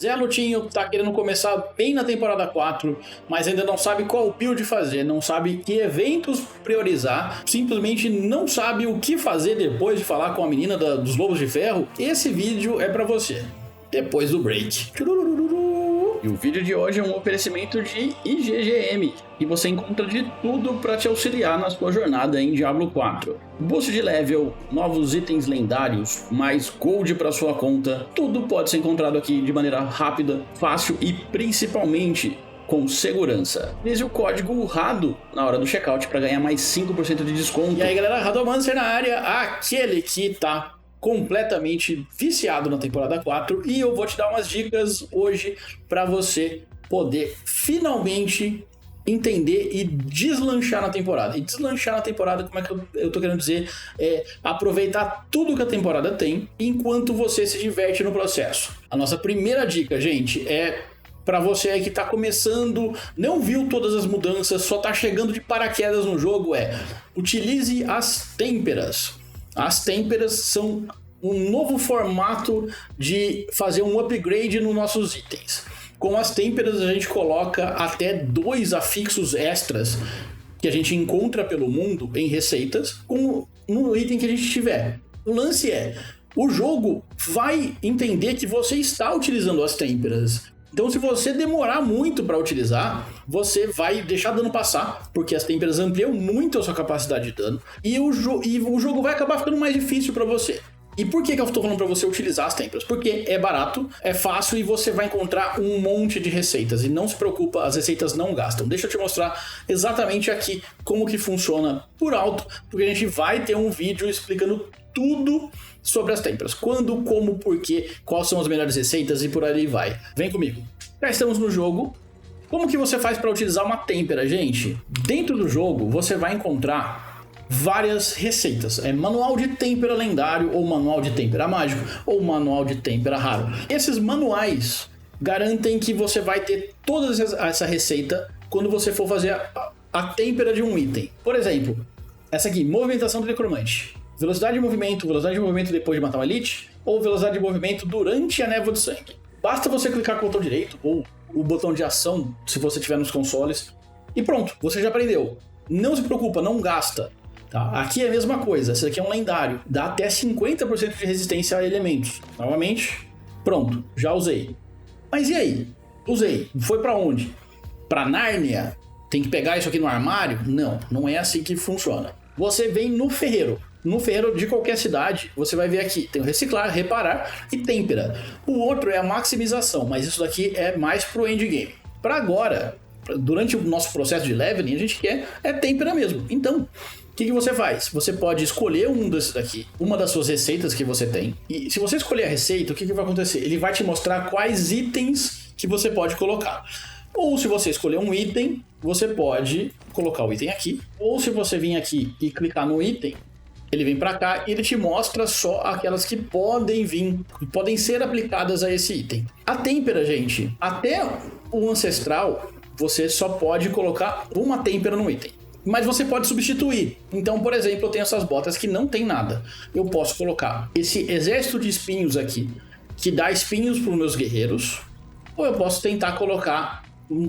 Zé Lutinho tá querendo começar bem na temporada 4, mas ainda não sabe qual build fazer, não sabe que eventos priorizar, simplesmente não sabe o que fazer depois de falar com a menina dos Lobos de Ferro. Esse vídeo é pra você, depois do break. E o vídeo de hoje é um oferecimento de IGGM, e você encontra de tudo para te auxiliar na sua jornada em Diablo 4. Boost de level, novos itens lendários, mais gold para sua conta, tudo pode ser encontrado aqui de maneira rápida, fácil e principalmente com segurança. Use o código RADO na hora do checkout para ganhar mais 5% de desconto. E aí galera, Radomancer na área, aquele que tá completamente viciado na temporada 4, e eu vou te dar umas dicas hoje para você poder finalmente entender e deslanchar na temporada. E deslanchar na temporada, como é que eu tô querendo dizer? É aproveitar tudo que a temporada tem enquanto você se diverte no processo. A nossa primeira dica, gente, é para você aí que tá começando, não viu todas as mudanças, só tá chegando de paraquedas no jogo, utilize as têmperas. As têmperas são um novo formato de fazer um upgrade nos nossos itens. Com as têmperas a gente coloca até 2 afixos extras que a gente encontra pelo mundo em receitas no item que a gente tiver. O lance o jogo vai entender que você está utilizando as têmperas. Então, se você demorar muito para utilizar, você vai deixar dano passar, porque as têmperas ampliam muito a sua capacidade de dano, e o jogo vai acabar ficando mais difícil para você. E por que eu estou falando para você utilizar as têmperas? Porque é barato, é fácil e você vai encontrar um monte de receitas. E não se preocupa, as receitas não gastam. Deixa eu te mostrar exatamente aqui como que funciona por alto, porque a gente vai ter um vídeo explicando tudo sobre as têmperas. Quando, como, porquê, quais são as melhores receitas e por aí vai. Vem comigo. Já estamos no jogo. Como que você faz para utilizar uma têmpera, gente? Dentro do jogo você vai encontrar várias receitas. Manual de têmpera lendário, ou manual de têmpera mágico, ou manual de têmpera raro. Esses manuais garantem que você vai ter toda essa receita quando você for fazer a têmpera de um item. Por exemplo, essa aqui, movimentação do necromante. Velocidade de movimento depois de matar um elite, ou velocidade de movimento durante a névoa de sangue. Basta você clicar com o botão direito, ou o botão de ação, se você tiver nos consoles, e pronto, você já aprendeu. Não se preocupa, não gasta. Tá? Aqui é a mesma coisa, esse aqui é um lendário, dá até 50% de resistência a elementos. Novamente, pronto, já usei. Mas e aí? Usei, foi pra onde? Pra Nárnia? Tem que pegar isso aqui no armário? Não, não é assim que funciona. Você vem no ferreiro. No ferreiro de qualquer cidade, você vai ver aqui, tem o reciclar, reparar e têmpera. O outro é a maximização, mas isso daqui é mais pro endgame. Para agora, durante o nosso processo de leveling, a gente quer têmpera mesmo. Então, o que você faz? Você pode escolher um desses daqui, uma das suas receitas que você tem. E se você escolher a receita, o que vai acontecer? Ele vai te mostrar quais itens que você pode colocar. Ou se você escolher um item, você pode colocar o item aqui. Ou se você vir aqui e clicar no item, ele vem para cá e ele te mostra só aquelas que podem vir, podem ser aplicadas a esse item. A têmpera, gente, até o ancestral, você só pode colocar uma têmpera no item. Mas você pode substituir. Então, por exemplo, eu tenho essas botas que não tem nada. Eu posso colocar esse exército de espinhos aqui, que dá espinhos para os meus guerreiros. Ou eu posso tentar colocar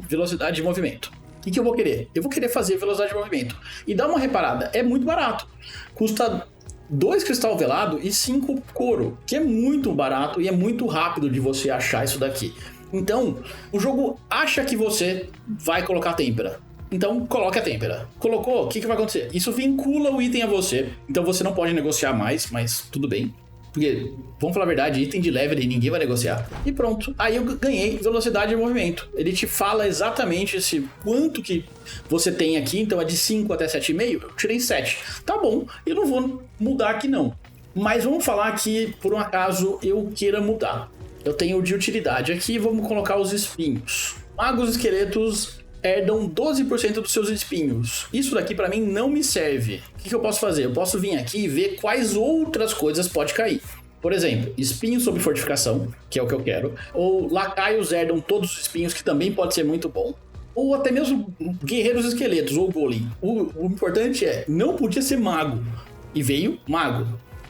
velocidade de movimento. O que eu vou querer? Eu vou querer fazer velocidade de movimento. E dá uma reparada, é muito barato. Custa 2 cristal velado e 5 couro, que é muito barato e é muito rápido de você achar isso daqui. Então, o jogo acha que você vai colocar têmpera. Então, coloque a têmpera. Colocou, o que vai acontecer? Isso vincula o item a você. Então você não pode negociar mais, mas tudo bem. Porque, vamos falar a verdade, item de level ninguém vai negociar. E pronto, aí eu ganhei velocidade de movimento. Ele te fala exatamente quanto que você tem aqui, então é de 5 até 7,5, eu tirei 7. Tá bom, eu não vou mudar aqui não. Mas vamos falar que, por um acaso, eu queira mudar. Eu tenho de utilidade aqui, vamos colocar os espinhos. Magos esqueletos herdam 12% dos seus espinhos. Isso daqui pra mim não me serve. O que eu posso fazer? Eu posso vir aqui e ver quais outras coisas pode cair. Por exemplo, espinhos sob fortificação, que é o que eu quero. Ou lacaios herdam todos os espinhos, que também pode ser muito bom. Ou até mesmo guerreiros esqueletos, ou golem. O importante não podia ser mago. E veio mago.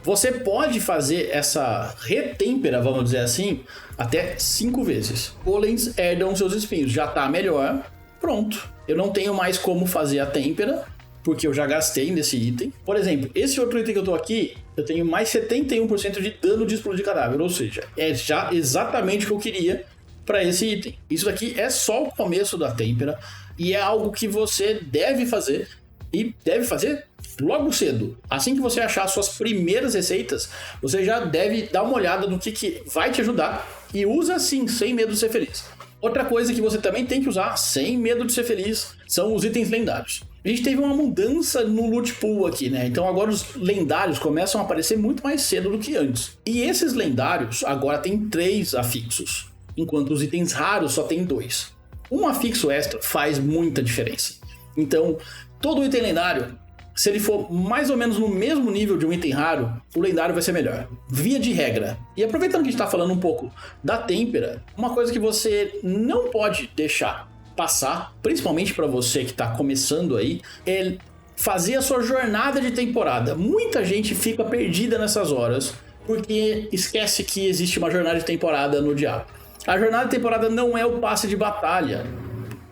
Você pode fazer essa retêmpera, vamos dizer assim, até 5 vezes. Golems herdam seus espinhos, já tá melhor, pronto. Eu não tenho mais como fazer a têmpera, porque eu já gastei nesse item. Por exemplo, esse outro item que eu tô aqui, eu tenho mais 71% de dano de explodir cadáver, ou seja, é já exatamente o que eu queria para esse item. Isso daqui é só o começo da têmpera, e é algo que você deve fazer, e deve fazer logo cedo. Assim que você achar suas primeiras receitas, você já deve dar uma olhada no que vai te ajudar, e usa assim, sem medo de ser feliz. Outra coisa que você também tem que usar, sem medo de ser feliz, são os itens lendários. A gente teve uma mudança no loot pool aqui, né? Então agora os lendários começam a aparecer muito mais cedo do que antes. E esses lendários agora tem 3 afixos, enquanto os itens raros só tem 2. Um afixo extra faz muita diferença. Então, todo item lendário, se ele for mais ou menos no mesmo nível de um item raro, o lendário vai ser melhor, via de regra. E aproveitando que a gente está falando um pouco da têmpera, uma coisa que você não pode deixar passar, principalmente para você que está começando aí, é fazer a sua jornada de temporada. Muita gente fica perdida nessas horas, porque esquece que existe uma jornada de temporada no Diablo. A jornada de temporada não é o passe de batalha,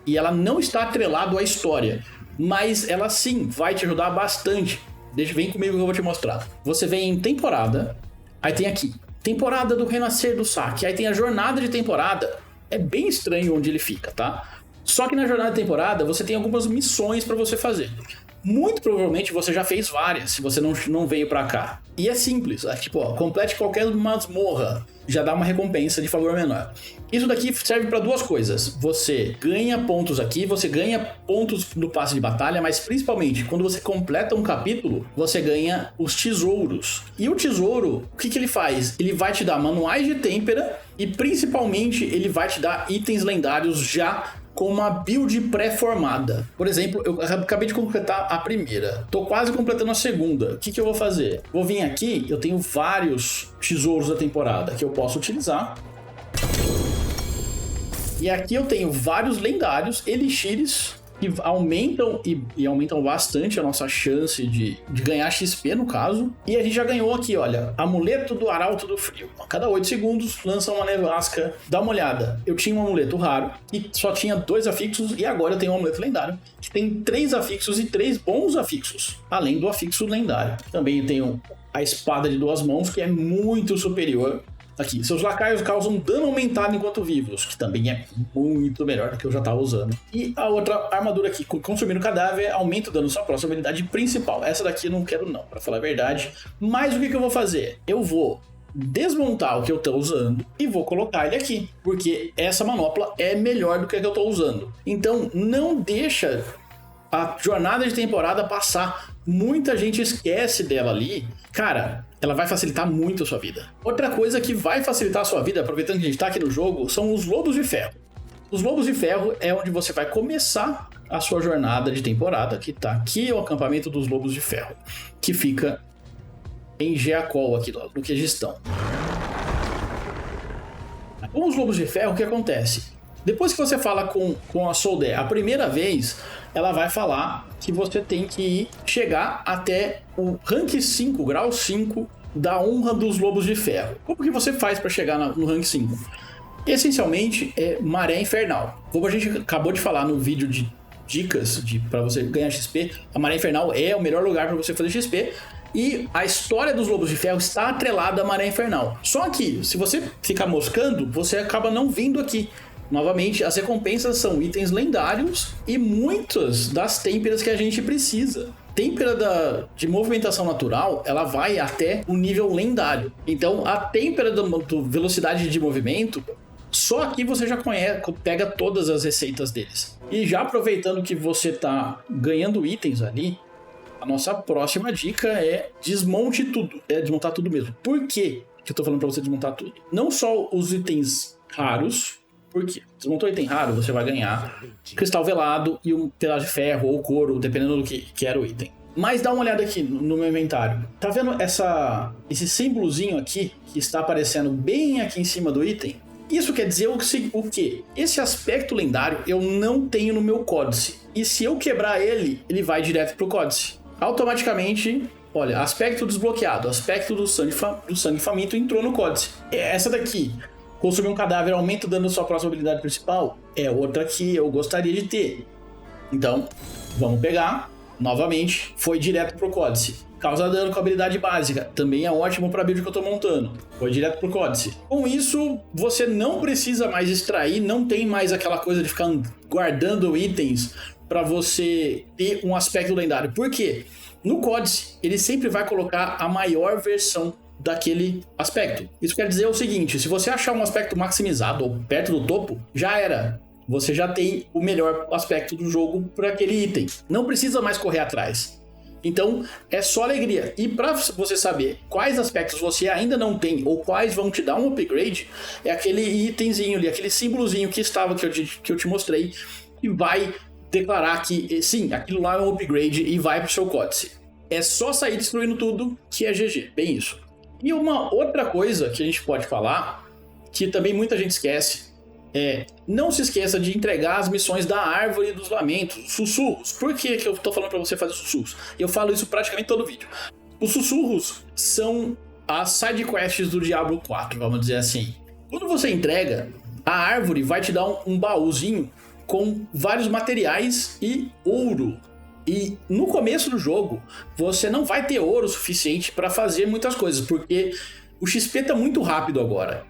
e ela não está atrelado à história, mas ela sim vai te ajudar bastante. Vem comigo que eu vou te mostrar. Você vem em temporada, aí tem aqui, temporada do renascer do saque, aí tem a jornada de temporada. É bem estranho onde ele fica, tá? Só que na jornada de temporada você tem algumas missões para você fazer. Muito provavelmente você já fez várias, se você não veio pra cá. E é simples, tipo, ó, complete qualquer masmorra, já dá uma recompensa de favor menor. Isso daqui serve para 2 coisas. Você ganha pontos aqui, você ganha pontos no passe de batalha, mas principalmente, quando você completa um capítulo, você ganha os tesouros. E o tesouro, o que ele faz? Ele vai te dar manuais de têmpera e principalmente ele vai te dar itens lendários já com uma build pré-formada. Por exemplo, eu acabei de completar a primeira, tô quase completando a segunda. O que eu vou fazer? Vou vir aqui, eu tenho vários tesouros da temporada que eu posso utilizar. E aqui eu tenho vários lendários, elixires, que aumentam e aumentam bastante a nossa chance de ganhar XP, no caso. E a gente já ganhou aqui, olha, amuleto do Arauto do Frio. A cada 8 segundos lança uma nevasca. Dá uma olhada, eu tinha um amuleto raro e só tinha 2 afixos, e agora eu tenho um amuleto lendário que tem 3 afixos e 3 bons afixos, além do afixo lendário. Também tenho a espada de 2 mãos, que é muito superior. Aqui, seus lacaios causam dano aumentado enquanto vivos, que também é muito melhor do que eu já estava usando. E a outra armadura aqui, consumir o cadáver, aumenta o dano sua próxima habilidade principal. Essa daqui eu não quero não, pra falar a verdade. Mas o que eu vou fazer? Eu vou desmontar o que eu tô usando e vou colocar ele aqui, porque essa manopla é melhor do que a que eu tô usando. Então não deixa a jornada de temporada passar. Muita gente esquece dela ali. Cara, ela vai facilitar muito a sua vida. Outra coisa que vai facilitar a sua vida, aproveitando que a gente tá aqui no jogo, são os Lobos de Ferro. Os Lobos de Ferro é onde você vai começar a sua jornada de temporada, que tá aqui, o acampamento dos Lobos de Ferro, que fica em Geacol, aqui no Quegistão. Com os Lobos de Ferro, o que acontece? Depois que você fala com a Soldé a primeira vez, ela vai falar que você tem que chegar até o rank 5, grau 5 da honra dos Lobos de Ferro. Como que você faz para chegar no rank 5? Essencialmente é Maré Infernal. Como a gente acabou de falar no vídeo de dicas para você ganhar XP, a Maré Infernal é o melhor lugar para você fazer XP. E a história dos Lobos de Ferro está atrelada à Maré Infernal. Só que, se você ficar moscando, você acaba não vindo aqui. Novamente, as recompensas são itens lendários e muitas das têmperas que a gente precisa. Têmpera de movimentação natural, ela vai até o nível lendário. Então, a têmpera do velocidade de movimento, só aqui você já pega todas as receitas deles. E já aproveitando que você está ganhando itens ali, a nossa próxima dica é desmonte tudo. É desmontar tudo mesmo. Por que eu tô falando para você desmontar tudo? Não só os itens raros. Porque desmontou item raro, você vai ganhar cristal velado e um pedaço de ferro ou couro, dependendo do que era o item. Mas dá uma olhada aqui no meu inventário. Tá vendo esse símbolozinho aqui, que está aparecendo bem aqui em cima do item? Isso quer dizer o quê? Esse aspecto lendário eu não tenho no meu códice. E se eu quebrar ele, ele vai direto pro códice. Automaticamente Olha, aspecto desbloqueado, aspecto do sangue faminto entrou no códice. Essa daqui, consumir um cadáver aumenta o dano da sua próxima habilidade principal, é outra que eu gostaria de ter. Então, vamos pegar, novamente, foi direto pro códice. Causa dano com habilidade básica, também é ótimo para a build que eu tô montando. Foi direto pro códice. Com isso, você não precisa mais extrair, não tem mais aquela coisa de ficar guardando itens para você ter um aspecto lendário. Por quê? No códice, ele sempre vai colocar a maior versão daquele aspecto. Isso quer dizer o seguinte, se você achar um aspecto maximizado ou perto do topo, já era. Você já tem o melhor aspecto do jogo para aquele item. Não precisa mais correr atrás. Então, é só alegria. E para você saber quais aspectos você ainda não tem ou quais vão te dar um upgrade, é aquele itemzinho ali, aquele símbolozinho que estava, que eu te mostrei, e vai declarar que, sim, aquilo lá é um upgrade e vai pro seu códice. É só sair destruindo tudo que é GG, bem isso. E uma outra coisa que a gente pode falar, que também muita gente esquece, não se esqueça de entregar as missões da Árvore dos Lamentos, sussurros. Por que eu tô falando pra você fazer sussurros? Eu falo isso praticamente todo vídeo. Os sussurros são as sidequests do Diablo 4, vamos dizer assim. Quando você entrega, a árvore vai te dar um baúzinho com vários materiais e ouro. E no começo do jogo, você não vai ter ouro suficiente para fazer muitas coisas, porque o XP tá muito rápido agora.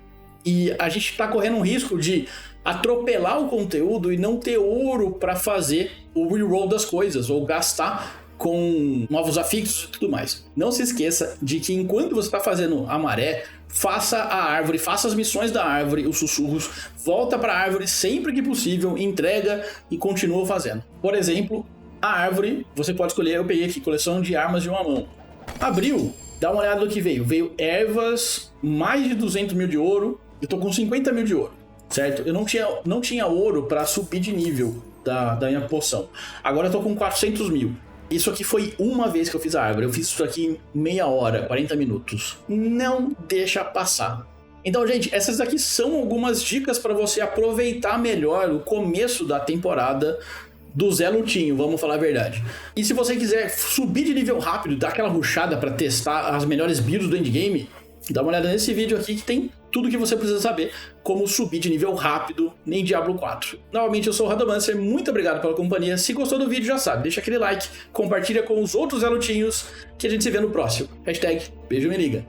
E a gente tá correndo um risco de atropelar o conteúdo e não ter ouro para fazer o reroll das coisas, ou gastar com novos afixos e tudo mais. Não se esqueça de que enquanto você está fazendo a maré, faça a árvore, faça as missões da árvore, os sussurros, volta para a árvore sempre que possível, entrega e continua fazendo. Por exemplo, a árvore, você pode escolher, eu peguei aqui, coleção de armas de uma mão. Abriu, dá uma olhada no que veio. Veio ervas, mais de 200 mil de ouro, eu tô com 50 mil de ouro, certo? Eu não tinha ouro para subir de nível da minha poção. Agora eu tô com 400 mil. Isso aqui foi uma vez que eu fiz a árvore. Eu fiz isso aqui em meia hora, 40 minutos. Não deixa passar. Então, gente, essas aqui são algumas dicas para você aproveitar melhor o começo da temporada do Zé Lutinho, vamos falar a verdade. E se você quiser subir de nível rápido, dar aquela rushada para testar as melhores builds do endgame, dá uma olhada nesse vídeo aqui que tem tudo que você precisa saber como subir de nível rápido em Diablo 4. Novamente, eu sou o Radomancer, muito obrigado pela companhia. Se gostou do vídeo, já sabe, deixa aquele like, compartilha com os outros Zé Lutinhos, que a gente se vê no próximo. Hashtag Beijo Me Liga.